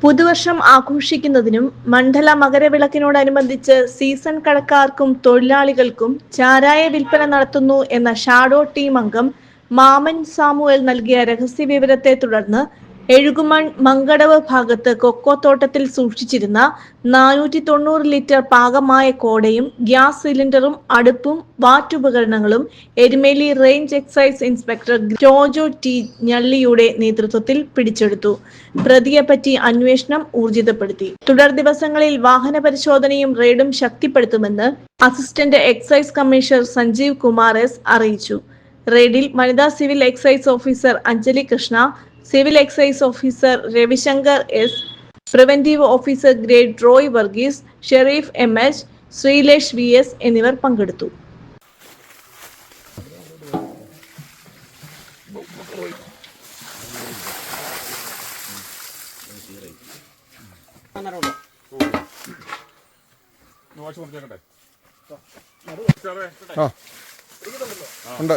പുതുവർഷം ആഘോഷിക്കുന്നതിനും മണ്ഡല മകരവിളക്കിനോടനുബന്ധിച്ച് സീസൺ കടക്കാർക്കും തൊഴിലാളികൾക്കും ചാരായ വിൽപ്പന നടത്തുന്നു എന്ന ഷാഡോ ടീം അംഗം മാമൻ സാമുവൽ നൽകിയ രഹസ്യവിവരത്തെ തുടർന്ന് എഴുകുമൺ മങ്കടവ് ഭാഗത്ത് കൊക്കോത്തോട്ടത്തിൽ സൂക്ഷിച്ചിരുന്ന 490 ലിറ്റർ പാകമായ കോടയും ഗ്യാസ് സിലിണ്ടറും അടുപ്പും വാറ്റുപകരണങ്ങളും Erumeli range excise inspector Jojo T ഞള്ളിയുടെ നേതൃത്വത്തിൽ പിടിച്ചെടുത്തു. പ്രതിയെപ്പറ്റി അന്വേഷണം ഊർജിതപ്പെടുത്തി. തുടർ ദിവസങ്ങളിൽ വാഹന പരിശോധനയും റെയ്ഡും ശക്തിപ്പെടുത്തുമെന്ന് assistant excise commissioner Sanjeev Kumar S അറിയിച്ചു. റെയ്ഡിൽ വനിതാ civil excise officer Anjali Krishna, civil excise officer Ravishankar S, preventive officer grade Roy Varghese, Sherif M H, Sreelesh V S എന്നിവർ പങ്കെടുത്തു. ഉണ്ട്.